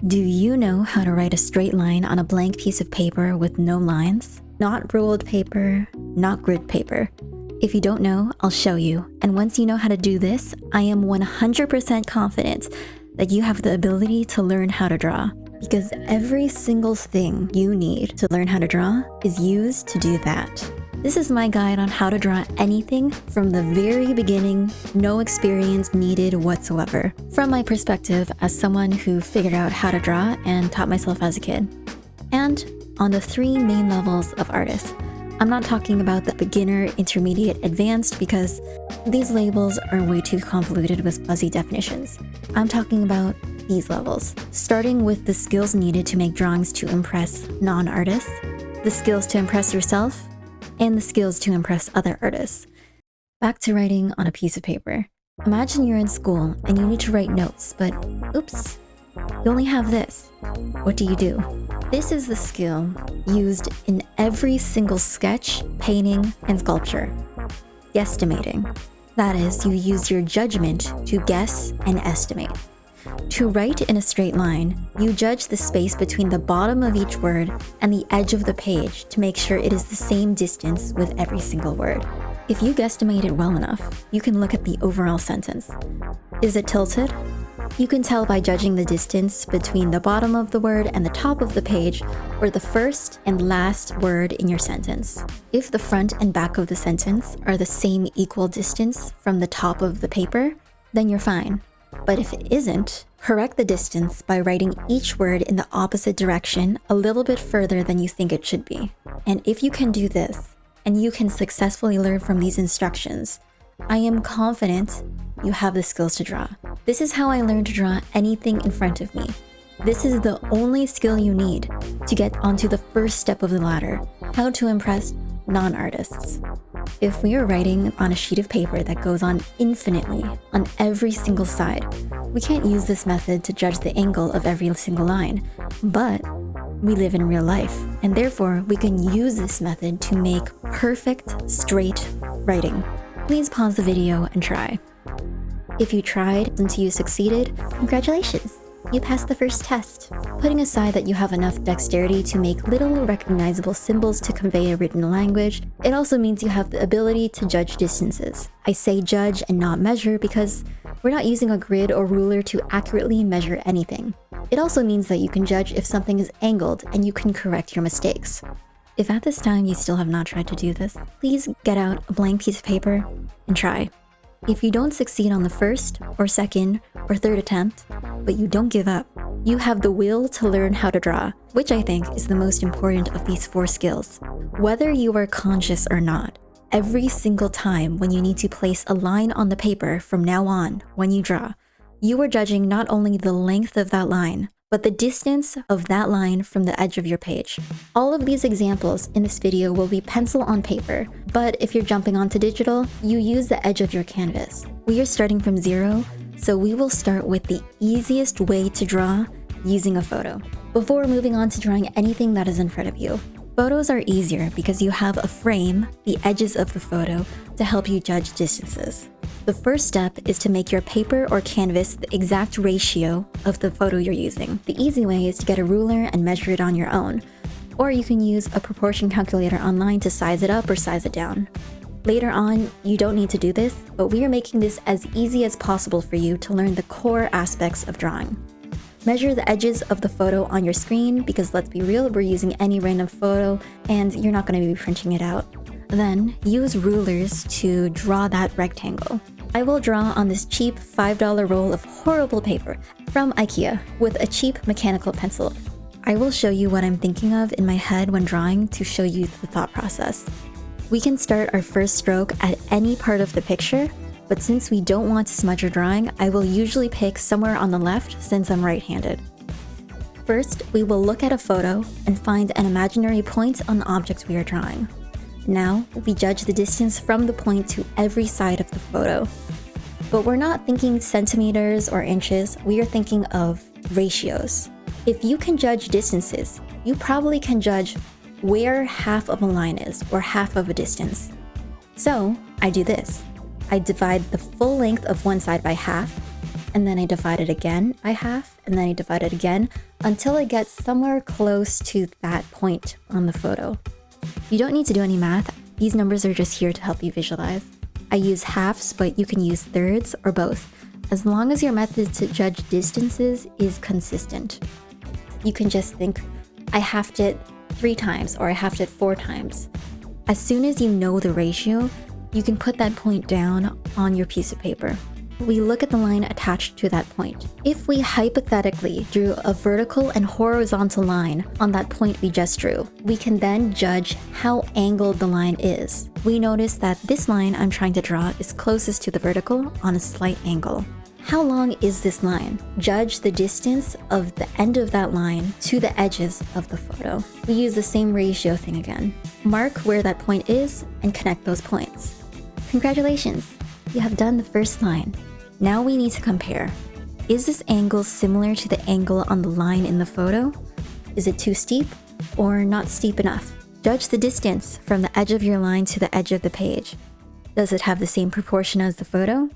Do you know how to write a straight line on a blank piece of paper with no lines? Not ruled paper, not grid paper. If you don't know, I'll show you. And once you know how to do this, I am 100% confident that you have the ability to learn how to draw. Because every single thing you need to learn how to draw is used to do that. This is my guide on how to draw anything from the very beginning, no experience needed whatsoever. From my perspective as someone who figured out how to draw and taught myself as a kid. And on the 3 main levels of artist. I'm not talking about the beginner, intermediate, advanced because these labels are way too convoluted with fuzzy definitions. I'm talking about these levels, starting with the skills needed to make drawings to impress non-artists, the skills to impress yourself, and the skills to impress other artists. Back to writing on a piece of paper. Imagine you're in school and you need to write notes, but oops, you only have this. What do? This is the skill used in every single sketch, painting, and sculpture. Guesstimating. That is, you use your judgment to guess and estimate. To write in a straight line, you judge the space between the bottom of each word and the edge of the page to make sure it is the same distance with every single word. If you guesstimate it well enough, you can look at the overall sentence. Is it tilted? You can tell by judging the distance between the bottom of the word and the top of the page, or the first and last word in your sentence. If the front and back of the sentence are the same equal distance from the top of the paper, then you're fine. But if it isn't, correct the distance by writing each word in the opposite direction a little bit further than you think it should be. And if you can do this, and you can successfully learn from these instructions, I am confident you have the skills to draw. This is how I learned to draw anything in front of me. This is the only skill you need to get onto the first step of the ladder, how to impress non-artists. If we are writing on a sheet of paper that goes on infinitely on every single side, we can't use this method to judge the angle of every single line, but we live in real life, and therefore we can use this method to make perfect, straight writing. Please pause the video and try. If you tried until you succeeded, congratulations! You passed the first test. Putting aside that you have enough dexterity to make little recognizable symbols to convey a written language, it also means you have the ability to judge distances. I say judge and not measure because we're not using a grid or ruler to accurately measure anything. It also means that you can judge if something is angled and you can correct your mistakes. If at this time you still have not tried to do this, please get out a blank piece of paper and try. If you don't succeed on the first, or second, or third attempt, but you don't give up, you have the will to learn how to draw, which I think is the most important of these 4 skills. Whether you are conscious or not, every single time when you need to place a line on the paper from now on when you draw, you are judging not only the length of that line, but the distance of that line from the edge of your page. All of these examples in this video will be pencil on paper, but if you're jumping onto digital, you use the edge of your canvas. We are starting from 0, so we will start with the easiest way to draw using a photo, before moving on to drawing anything that is in front of you. Photos are easier because you have a frame, the edges of the photo, to help you judge distances. The first step is to make your paper or canvas the exact ratio of the photo you're using. The easy way is to get a ruler and measure it on your own, or you can use a proportion calculator online to size it up or size it down. Later on, you don't need to do this, but we are making this as easy as possible for you to learn the core aspects of drawing. Measure the edges of the photo on your screen because let's be real, we're using any random photo and you're not going to be printing it out. Then use rulers to draw that rectangle. I will draw on this cheap $5 roll of horrible paper from IKEA with a cheap mechanical pencil. I will show you what I'm thinking of in my head when drawing to show you the thought process. We can start our first stroke at any part of the picture, but since we don't want to smudge our drawing, I will usually pick somewhere on the left since I'm right-handed. First, we will look at a photo and find an imaginary point on the object we are drawing. Now, we judge the distance from the point to every side of the photo. But we're not thinking centimeters or inches, we are thinking of ratios. If you can judge distances, you probably can judge where half of a line is or half of a distance. So, I do this. I divide the full length of one side by half, and then I divide it again by half, and then I divide it again until it gets somewhere close to that point on the photo. You don't need to do any math. These numbers are just here to help you visualize. I use halves, but you can use thirds or both, as long as your method to judge distances is consistent. You can just think, I halved it 3 times or I halved it 4 times. As soon as you know the ratio, you can put that point down on your piece of paper. We look at the line attached to that point. If we hypothetically drew a vertical and horizontal line on that point we just drew, we can then judge how angled the line is. We notice that this line I'm trying to draw is closest to the vertical on a slight angle. How long is this line? Judge the distance of the end of that line to the edges of the photo. We use the same ratio thing again. Mark where that point is and connect those points. Congratulations! You have done the first line. Now we need to compare. Is this angle similar to the angle on the line in the photo? Is it too steep or not steep enough? Judge the distance from the edge of your line to the edge of the page. Does it have the same proportion as the photo?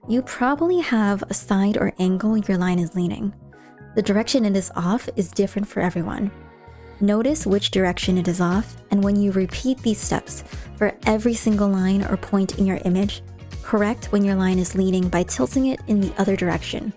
You probably have a side or angle your line is leaning. The direction it is off is different for everyone. Notice which direction it is off, and when you repeat these steps for every single line or point in your image, correct when your line is leaning by tilting it in the other direction.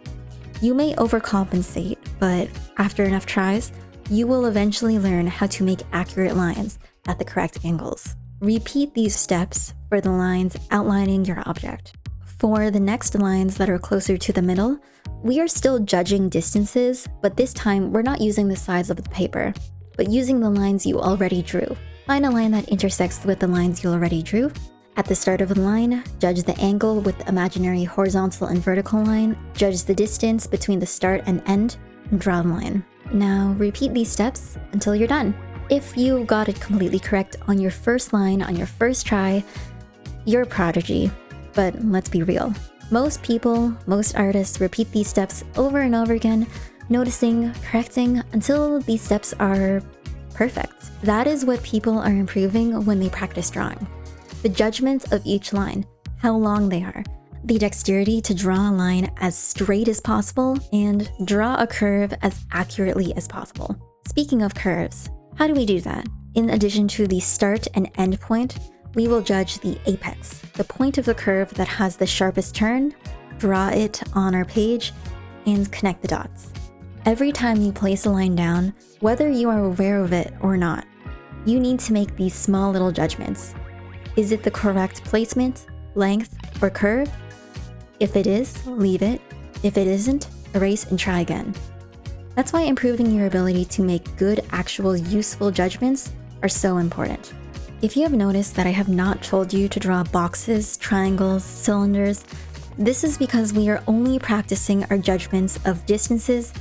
You may overcompensate, but after enough tries, you will eventually learn how to make accurate lines at the correct angles. Repeat these steps for the lines outlining your object. For the next lines that are closer to the middle, we are still judging distances, but this time we're not using the sides of the paper, but using the lines you already drew. Find a line that intersects with the lines you already drew. At the start of the line, judge the angle with the imaginary horizontal and vertical line, judge the distance between the start and end, and draw a line. Now repeat these steps until you're done. If you got it completely correct on your first line on your first try, you're a prodigy. But let's be real. Most people, most artists repeat these steps over and over again, noticing, correcting until these steps are perfect. That is what people are improving when they practice drawing. The judgment of each line, how long they are, the dexterity to draw a line as straight as possible, and draw a curve as accurately as possible. Speaking of curves, how do we do that? In addition to the start and end point, we will judge the apex, the point of the curve that has the sharpest turn, draw it on our page, and connect the dots. Every time you place a line down, whether you are aware of it or not, you need to make these small little judgments. Is it the correct placement, length, or curve? If it is, leave it. If it isn't, erase and try again. That's why improving your ability to make good, actual, useful judgments are so important. If you have noticed that I have not told you to draw boxes, triangles, cylinders, this is because we are only practicing our judgments of distances,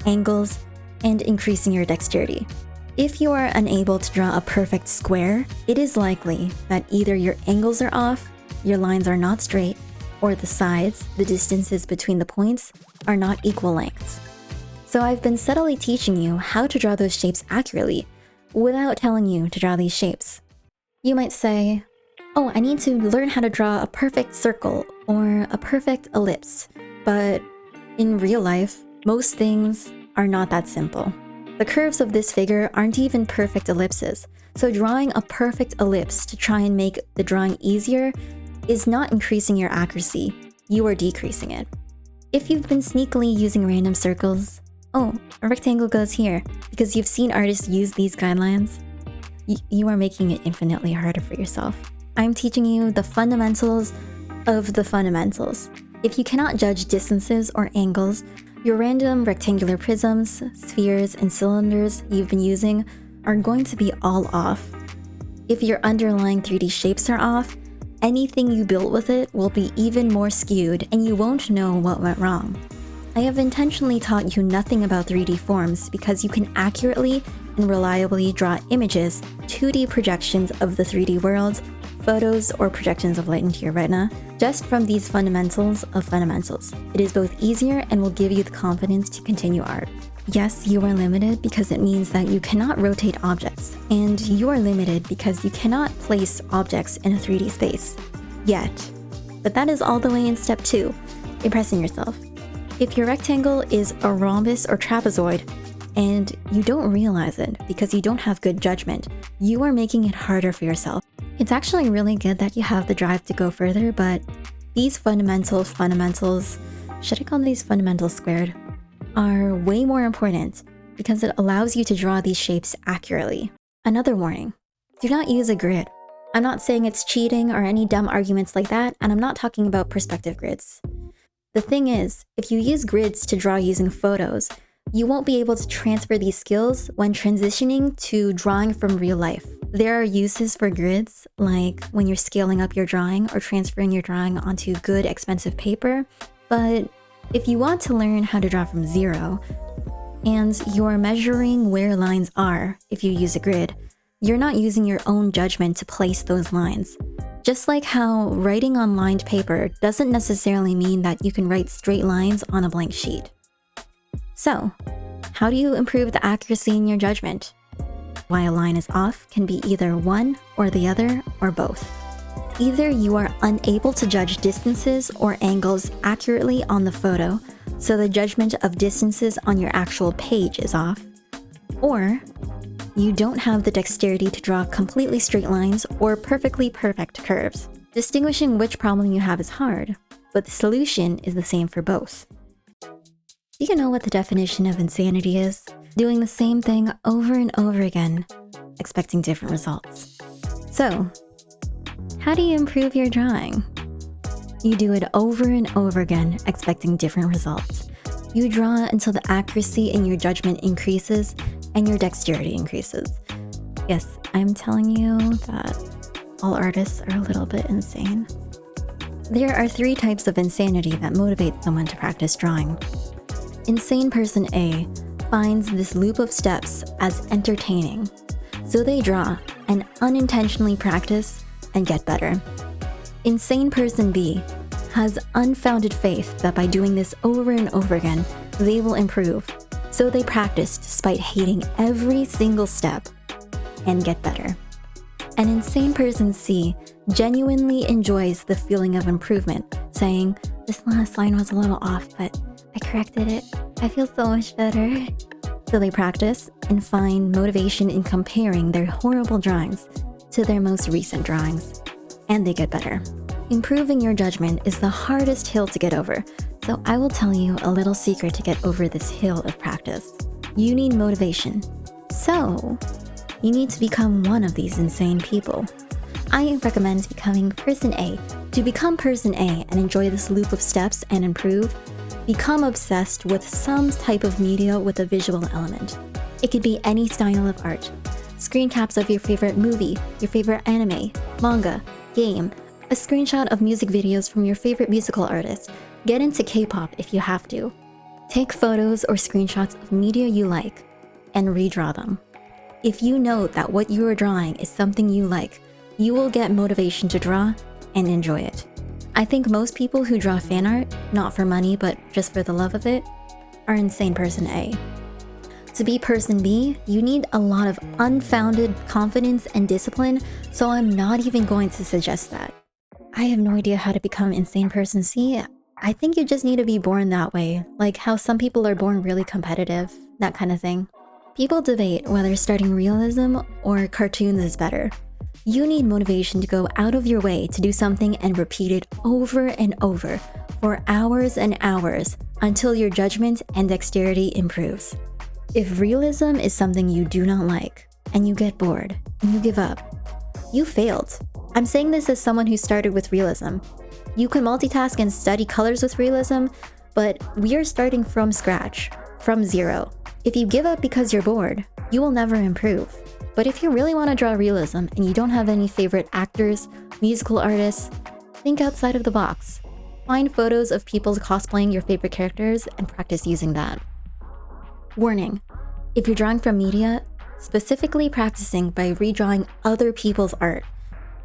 angles, and increasing your dexterity. If you are unable to draw a perfect square, it is likely that either your angles are off, your lines are not straight, or the sides, the distances between the points, are not equal lengths. So I've been subtly teaching you how to draw those shapes accurately without telling you to draw these shapes. You might say, oh, I need to learn how to draw a perfect circle or a perfect ellipse. But in real life, most things are not that simple. The curves of this figure aren't even perfect ellipses, so drawing a perfect ellipse to try and make the drawing easier is not increasing your accuracy, you are decreasing it. If you've been sneakily using random circles, oh, a rectangle goes here, because you've seen artists use these guidelines, you are making it infinitely harder for yourself. I'm teaching you the fundamentals of the fundamentals. If you cannot judge distances or angles, your random rectangular prisms, spheres, and cylinders you've been using are going to be all off. If your underlying 3D shapes are off, anything you built with it will be even more skewed and you won't know what went wrong. I have intentionally taught you nothing about 3D forms because you can accurately and reliably draw images, 2D projections of the 3D world, photos, or projections of light into your retina, just from these fundamentals of fundamentals. It is both easier and will give you the confidence to continue art. Yes, you are limited because it means that you cannot rotate objects, and you are limited because you cannot place objects in a 3D space. Yet. But that is all the way in step 2, impressing yourself. If your rectangle is a rhombus or trapezoid, and you don't realize it because you don't have good judgment, you are making it harder for yourself. It's actually really good that you have the drive to go further, but these fundamentals, should I call these fundamentals squared, are way more important because it allows you to draw these shapes accurately. Another warning, do not use a grid. I'm not saying it's cheating or any dumb arguments like that, and I'm not talking about perspective grids. The thing is, if you use grids to draw using photos, you won't be able to transfer these skills when transitioning to drawing from real life. There are uses for grids, like when you're scaling up your drawing or transferring your drawing onto good, expensive paper, but if you want to learn how to draw from zero, and you're measuring where lines are if you use a grid, you're not using your own judgment to place those lines. Just like how writing on lined paper doesn't necessarily mean that you can write straight lines on a blank sheet. So, how do you improve the accuracy in your judgment? Why a line is off can be either one or the other or both. Either you are unable to judge distances or angles accurately on the photo, so the judgment of distances on your actual page is off, or you don't have the dexterity to draw completely straight lines or perfectly perfect curves. Distinguishing which problem you have is hard, but the solution is the same for both. Do you know what the definition of insanity is? Doing the same thing over and over again, expecting different results. So, how do you improve your drawing? You do it over and over again, expecting different results. You draw until the accuracy in your judgment increases and your dexterity increases. Yes, I'm telling you that all artists are a little bit insane. There are 3 types of insanity that motivate someone to practice drawing. Insane person A finds this loop of steps as entertaining, so they draw and unintentionally practice and get better. Insane person B has unfounded faith that by doing this over and over again, they will improve. So they practice despite hating every single step and get better. An insane person C genuinely enjoys the feeling of improvement, saying, "This last line was a little off, but I corrected it. I feel so much better." So they practice and find motivation in comparing their horrible drawings to their most recent drawings, and they get better. Improving your judgment is the hardest hill to get over, so I will tell you a little secret to get over this hill of practice. You need motivation. So, you need to become one of these insane people. I recommend becoming person A. To become person A and enjoy this loop of steps and improve, become obsessed with some type of media with a visual element. It could be any style of art. Screen caps of your favorite movie, your favorite anime, manga, game, a screenshot of music videos from your favorite musical artist. Get into K-pop if you have to. Take photos or screenshots of media you like and redraw them. If you know that what you are drawing is something you like, you will get motivation to draw and enjoy it. I think most people who draw fan art, not for money but just for the love of it, are insane person A. To be person B, you need a lot of unfounded confidence and discipline, so I'm not even going to suggest that. I have no idea how to become insane person C. I think you just need to be born that way, like how some people are born really competitive, that kind of thing. People debate whether starting realism or cartoons is better. You need motivation to go out of your way to do something and repeat it over and over for hours and hours until your judgment and dexterity improves. If realism is something you do not like, and you get bored, and you give up, you failed. I'm saying this as someone who started with realism. You can multitask and study colors with realism, but we are starting from scratch, from zero. If you give up because you're bored, you will never improve. But if you really want to draw realism and you don't have any favorite actors, musical artists, think outside of the box. Find photos of people cosplaying your favorite characters and practice using that. Warning: if you're drawing from media, specifically practicing by redrawing other people's art,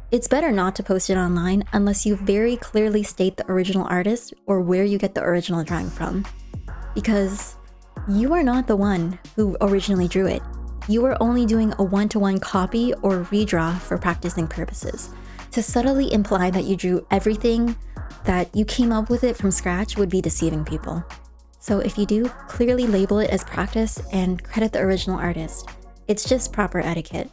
it's better not to post it online unless you very clearly state the original artist or where you get the original drawing from. Because you are not the one who originally drew it. You are only doing a one-to-one copy or redraw for practicing purposes. To subtly imply that you drew everything, that you came up with it from scratch, would be deceiving people. So if you do, clearly label it as practice and credit the original artist. It's just proper etiquette.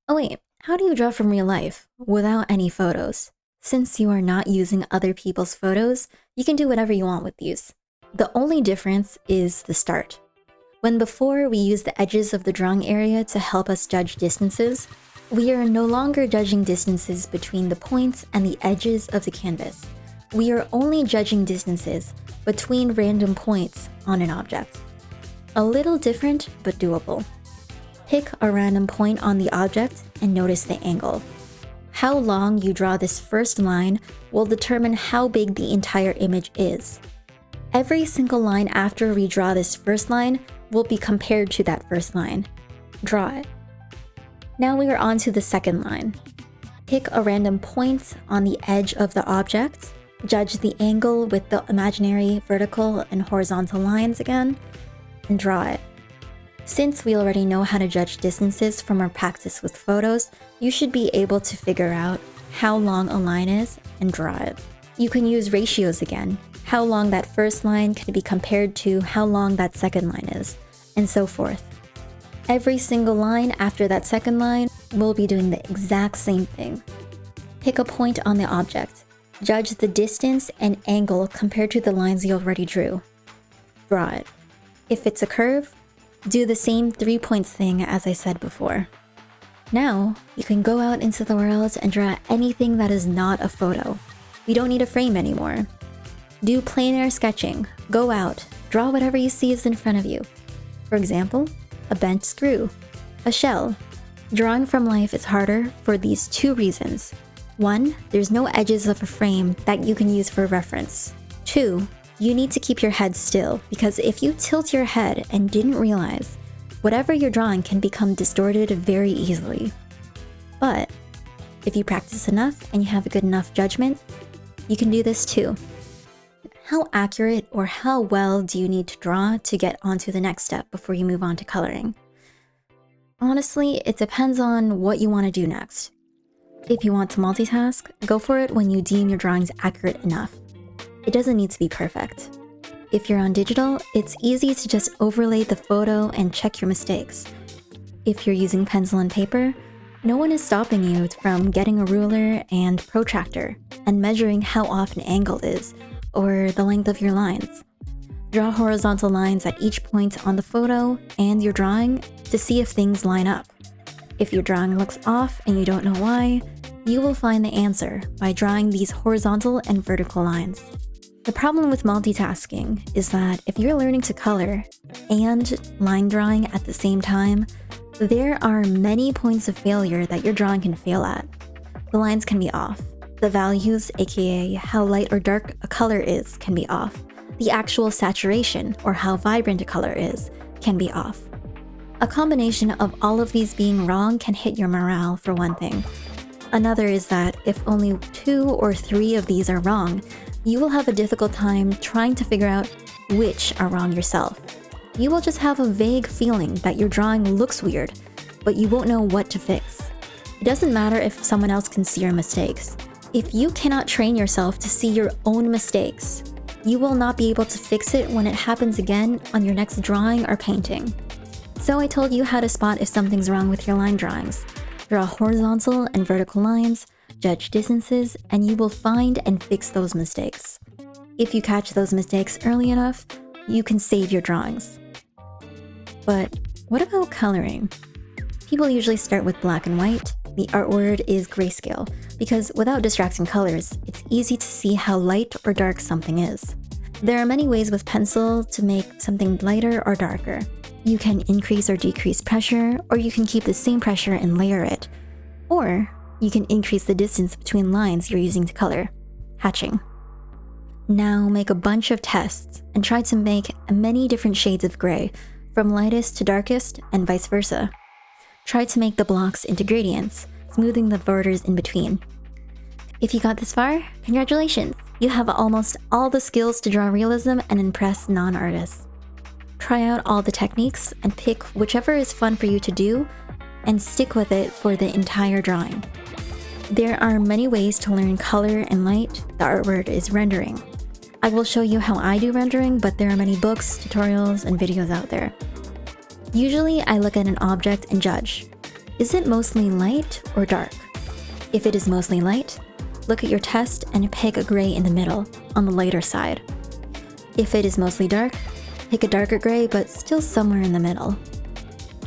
Oh wait, how do you draw from real life without any photos? Since you are not using other people's photos, you can do whatever you want with these. The only difference is the start. When before we used the edges of the drawing area to help us judge distances, we are no longer judging distances between the points and the edges of the canvas. We are only judging distances between random points on an object. A little different, but doable. Pick a random point on the object and notice the angle. How long you draw this first line will determine how big the entire image is. Every single line after we draw this first line will be compared to that first line. Draw it. Now we are on to the second line. Pick a random point on the edge of the object, judge the angle with the imaginary vertical and horizontal lines again, and draw it. Since we already know how to judge distances from our practice with photos, you should be able to figure out how long a line is and draw it. You can use ratios again. How long that first line can be compared to how long that second line is, and so forth. Every single line after that second line will be doing the exact same thing. Pick a point on the object. Judge the distance and angle compared to the lines you already drew. Draw it. If it's a curve, do the same 3 points thing as I said before. Now, you can go out into the world and draw anything that is not a photo. You don't need a frame anymore. Do plein air sketching. Go out, draw whatever you see is in front of you. For example, a bent screw, a shell. Drawing from life is harder for these two reasons. 1, there's no edges of a frame that you can use for reference. 2, you need to keep your head still, because if you tilt your head and didn't realize, whatever you're drawing can become distorted very easily. But if you practice enough and you have a good enough judgment, you can do this too. How accurate or how well do you need to draw to get onto the next step before you move on to coloring? Honestly, it depends on what you want to do next. If you want to multitask, go for it when you deem your drawings accurate enough. It doesn't need to be perfect. If you're on digital, it's easy to just overlay the photo and check your mistakes. If you're using pencil and paper, no one is stopping you from getting a ruler and protractor and measuring how off an angle is, or the length of your lines. Draw horizontal lines at each point on the photo and your drawing to see if things line up. If your drawing looks off and you don't know why, you will find the answer by drawing these horizontal and vertical lines. The problem with multitasking is that if you're learning to color and line drawing at the same time, there are many points of failure that your drawing can fail at. The lines can be off. The values, aka how light or dark a color is, can be off. The actual saturation, or how vibrant a color is, can be off. A combination of all of these being wrong can hit your morale, for one thing. Another is that if only 2 or 3 of these are wrong, you will have a difficult time trying to figure out which are wrong yourself. You will just have a vague feeling that your drawing looks weird, but you won't know what to fix. It doesn't matter if someone else can see your mistakes. If you cannot train yourself to see your own mistakes, you will not be able to fix it when it happens again on your next drawing or painting. So I told you how to spot if something's wrong with your line drawings. Draw horizontal and vertical lines, judge distances, and you will find and fix those mistakes. If you catch those mistakes early enough, you can save your drawings. But what about coloring? People usually start with black and white. The art word is grayscale, because without distracting colors, it's easy to see how light or dark something is. There are many ways with pencil to make something lighter or darker. You can increase or decrease pressure, or you can keep the same pressure and layer it. Or you can increase the distance between lines you're using to color. Hatching. Now make a bunch of tests and try to make many different shades of gray, from lightest to darkest and vice versa. Try to make the blocks into gradients, smoothing the borders in between. If you got this far, congratulations! You have almost all the skills to draw realism and impress non-artists. Try out all the techniques and pick whichever is fun for you to do and stick with it for the entire drawing. There are many ways to learn color and light. The art word is rendering. I will show you how I do rendering, but there are many books, tutorials, and videos out there. Usually, I look at an object and judge. Is it mostly light or dark? If it is mostly light, look at your test and pick a gray in the middle, on the lighter side. If it is mostly dark, pick a darker gray but still somewhere in the middle.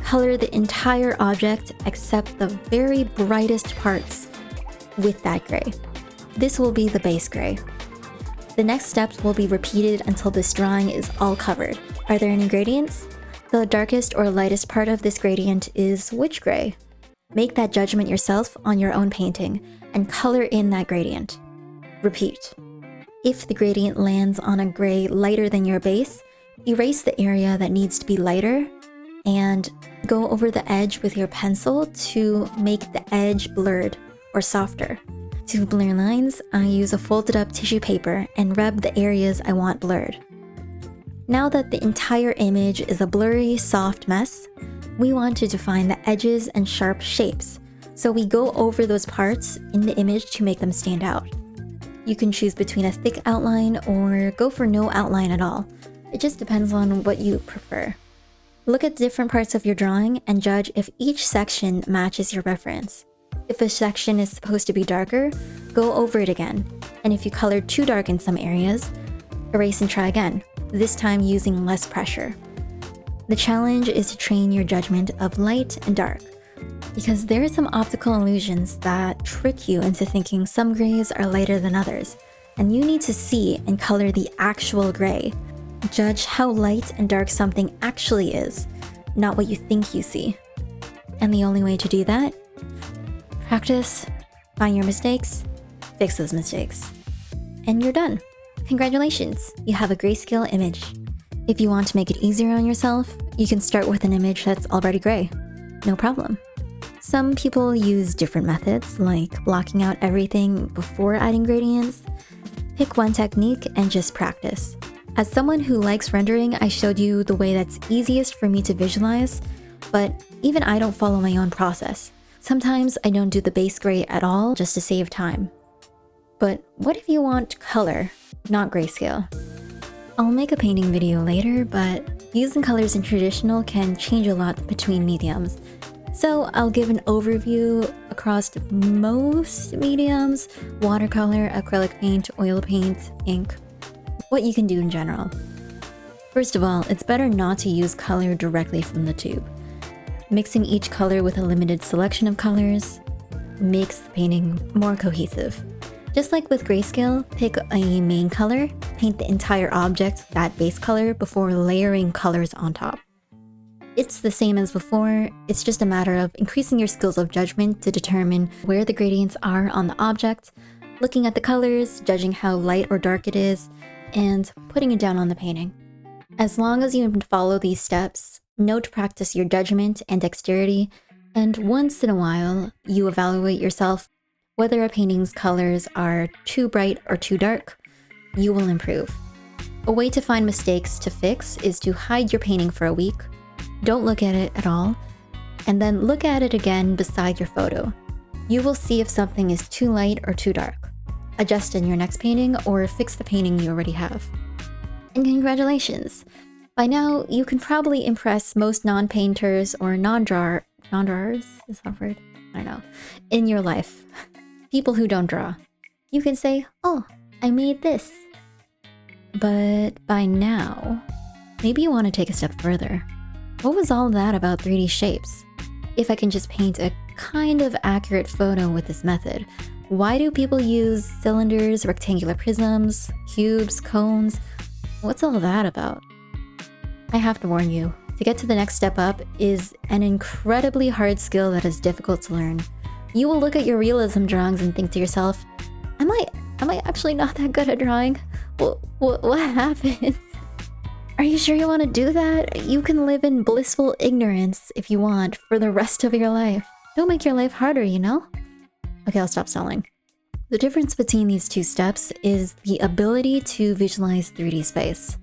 Color the entire object except the very brightest parts with that gray. This will be the base gray. The next steps will be repeated until this drawing is all covered. Are there any gradients? The darkest or lightest part of this gradient is which gray? Make that judgment yourself on your own painting and color in that gradient. Repeat. If the gradient lands on a gray lighter than your base, erase the area that needs to be lighter and go over the edge with your pencil to make the edge blurred or softer. To blur lines, I use a folded up tissue paper and rub the areas I want blurred. Now that the entire image is a blurry, soft mess, we want to define the edges and sharp shapes, so we go over those parts in the image to make them stand out. You can choose between a thick outline or go for no outline at all. It just depends on what you prefer. Look at different parts of your drawing and judge if each section matches your reference. If a section is supposed to be darker, go over it again. And if you colored too dark in some areas, erase and try again, this time using less pressure. The challenge is to train your judgment of light and dark, because there are some optical illusions that trick you into thinking some grays are lighter than others, and you need to see and color the actual gray. Judge how light and dark something actually is, not what you think you see. And the only way to do that? Practice, find your mistakes, fix those mistakes. And you're done. Congratulations, you have a grayscale image. If you want to make it easier on yourself, you can start with an image that's already gray. No problem. Some people use different methods, like blocking out everything before adding gradients. Pick one technique and just practice. As someone who likes rendering, I showed you the way that's easiest for me to visualize, but even I don't follow my own process. Sometimes I don't do the base gray at all just to save time. But what if you want color, not grayscale? I'll make a painting video later, but using colors in traditional can change a lot between mediums. So I'll give an overview across most mediums: watercolor, acrylic paint, oil paint, ink, what you can do in general. First of all, it's better not to use color directly from the tube. Mixing each color with a limited selection of colors makes the painting more cohesive. Just like with grayscale, pick a main color, paint the entire object that base color before layering colors on top. It's the same as before, it's just a matter of increasing your skills of judgment to determine where the gradients are on the object, looking at the colors, judging how light or dark it is, and putting it down on the painting. As long as you follow these steps, know to practice your judgment and dexterity, and once in a while, you evaluate yourself. Whether a painting's colors are too bright or too dark, you will improve. A way to find mistakes to fix is to hide your painting for a week, don't look at it at all, and then look at it again beside your photo. You will see if something is too light or too dark. Adjust in your next painting or fix the painting you already have. And congratulations! By now, you can probably impress most non-painters or non-drawers, is that a word? I don't know, in your life. People who don't draw. You can say, oh, I made this. But by now, maybe you want to take a step further. What was all that about 3D shapes? If I can just paint a kind of accurate photo with this method, why do people use cylinders, rectangular prisms, cubes, cones? What's all that about? I have to warn you, to get to the next step up is an incredibly hard skill that is difficult to learn. You will look at your realism drawings and think to yourself, am I actually not that good at drawing? What happened? Are you sure you want to do that? You can live in blissful ignorance if you want for the rest of your life. Don't make your life harder, you know? Okay, I'll stop stalling. The difference between these two steps is the ability to visualize 3D space.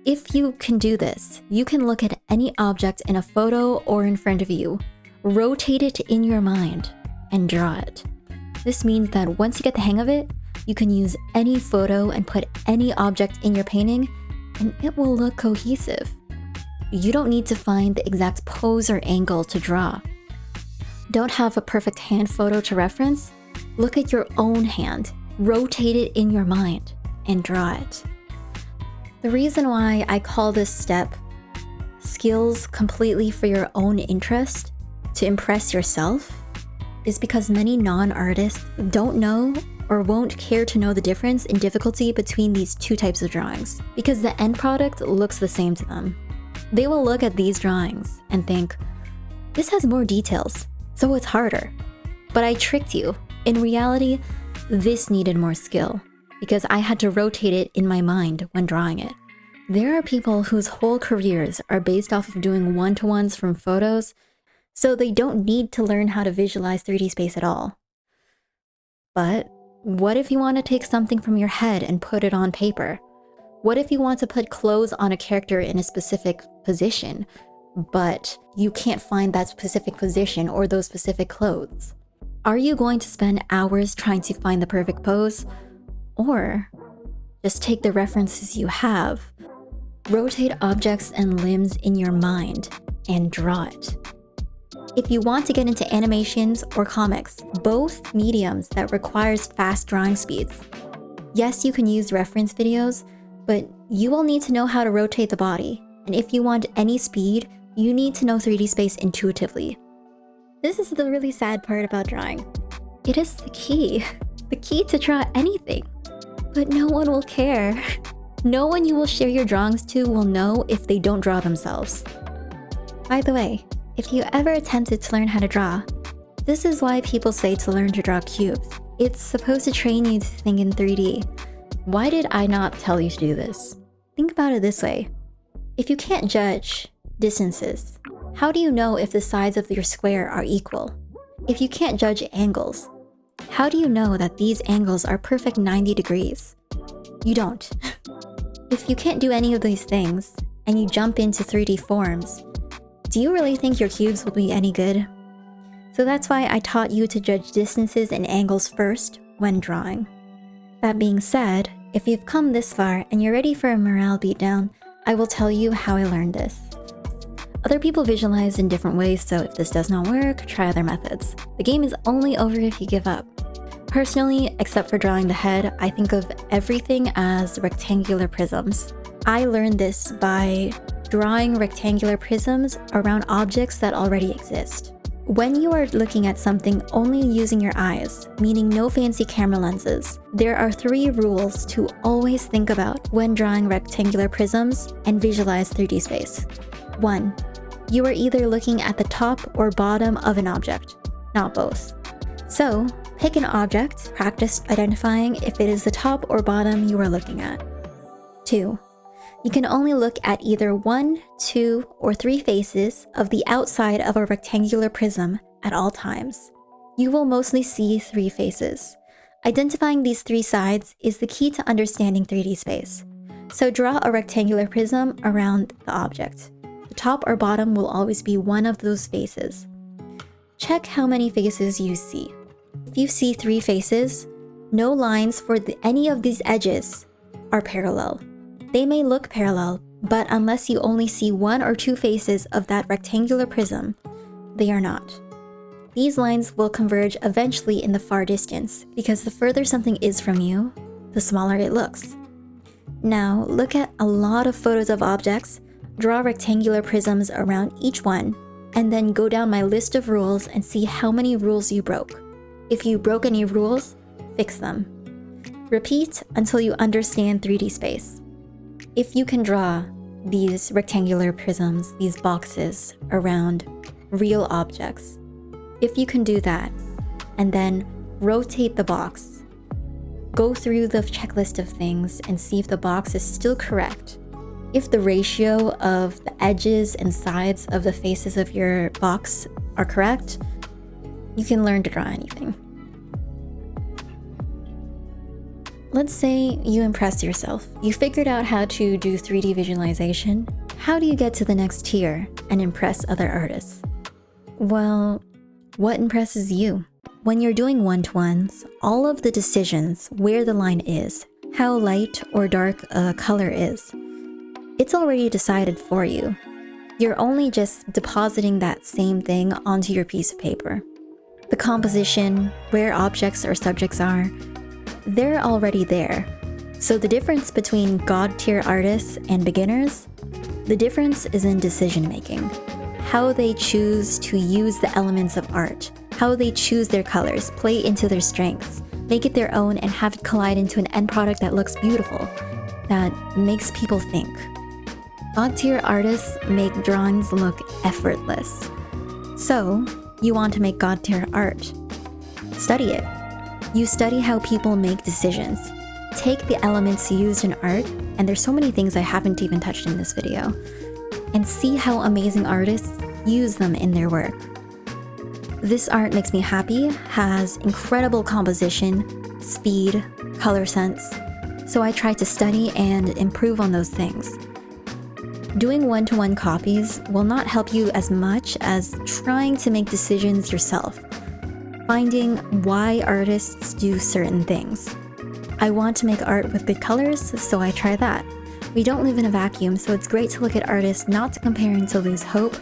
If you can do this, you can look at any object in a photo or in front of you, rotate it in your mind, and draw it. This means that once you get the hang of it, You can use any photo and put any object in your painting, and it will look cohesive. You don't need to find the exact pose or angle to draw. Don't have a perfect hand photo to reference? Look at your own hand, rotate it in your mind, and draw it. The reason why I call this step skills completely for your own interest to impress yourself is because many non-artists don't know or won't care to know the difference in difficulty between these two types of drawings because the end product looks the same to them. They will look at these drawings and think, this has more details, so it's harder. But I tricked you. In reality, this needed more skill because I had to rotate it in my mind when drawing it. There are people whose whole careers are based off of doing one-to-ones from photos, so they don't need to learn how to visualize 3D space at all. But what if you want to take something from your head and put it on paper? What if you want to put clothes on a character in a specific position, but you can't find that specific position or those specific clothes? Are you going to spend hours trying to find the perfect pose? Or just take the references you have, rotate objects and limbs in your mind, and draw it? If you want to get into animations or comics, both mediums that requires fast drawing speeds, yes, you can use reference videos, but you will need to know how to rotate the body. And if you want any speed, you need to know 3D space intuitively. This is the really sad part about drawing. It is the key to draw anything. But no one will care. No one you will share your drawings to will know if they don't draw themselves. By the way, if you ever attempted to learn how to draw, this is why people say to learn to draw cubes. It's supposed to train you to think in 3D. Why did I not tell you to do this? Think about it this way. If you can't judge distances, how do you know if the sides of your square are equal? If you can't judge angles, how do you know that these angles are perfect 90 degrees? You don't. If you can't do any of these things, and you jump into 3D forms, do you really think your cubes will be any good? So that's why I taught you to judge distances and angles first when drawing. That being said, if you've come this far and you're ready for a morale beatdown, I will tell you how I learned this. Other people visualize in different ways, so if this does not work, try other methods. The game is only over if you give up. Personally, except for drawing the head, I think of everything as rectangular prisms. I learned this by drawing rectangular prisms around objects that already exist. When you are looking at something only using your eyes, meaning no fancy camera lenses, there are 3 rules to always think about when drawing rectangular prisms and visualize 3D space. 1. You are either looking at the top or bottom of an object, not both. So, pick an object, practice identifying if it is the top or bottom you are looking at. 2. You can only look at either 1, 2, or 3 faces of the outside of a rectangular prism at all times. You will mostly see 3 faces. Identifying these 3 sides is the key to understanding 3D space. So draw a rectangular prism around the object. The top or bottom will always be one of those faces. Check how many faces you see. If you see 3 faces, no lines for any of these edges are parallel. They may look parallel, but unless you only see 1 or 2 faces of that rectangular prism, they are not. These lines will converge eventually in the far distance, because the further something is from you, the smaller it looks. Now, look at a lot of photos of objects, draw rectangular prisms around each one, and then go down my list of rules and see how many rules you broke. If you broke any rules, fix them. Repeat until you understand 3D space. If you can draw these rectangular prisms, these boxes around real objects, if you can do that, and then rotate the box, go through the checklist of things and see if the box is still correct. If the ratio of the edges and sides of the faces of your box are correct, you can learn to draw anything. Let's say you impressed yourself. You figured out how to do 3D visualization. How do you get to the next tier and impress other artists? Well, what impresses you? When you're doing one-to-ones, all of the decisions, where the line is, how light or dark a color is, it's already decided for you. You're only just depositing that same thing onto your piece of paper. The composition, where objects or subjects are, they're already there. So the difference between God-tier artists and beginners, the difference is in decision-making. How they choose to use the elements of art, how they choose their colors, play into their strengths, make it their own, and have it collide into an end product that looks beautiful, that makes people think. God-tier artists make drawings look effortless. So, you want to make God-tier art. Study it. You study how people make decisions. Take the elements used in art, and there's so many things I haven't even touched in this video, and see how amazing artists use them in their work. This art makes me happy, has incredible composition, speed, color sense, so I try to study and improve on those things. Doing one-to-one copies will not help you as much as trying to make decisions yourself, finding why artists do certain things. I want to make art with good colors, so I try that. We don't live in a vacuum, so it's great to look at artists not to compare and to lose hope,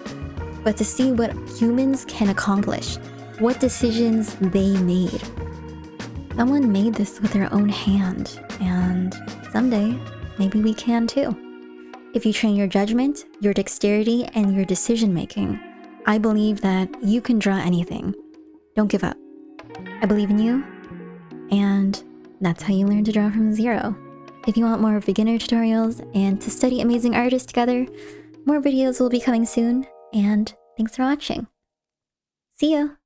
but to see what humans can accomplish, what decisions they made. Someone made this with their own hand, and someday, maybe we can too. If you train your judgment, your dexterity, and your decision-making, I believe that you can draw anything. Don't give up. I believe in you, and that's how you learn to draw from zero. If you want more beginner tutorials and to study amazing artists together, more videos will be coming soon, and thanks for watching. See ya!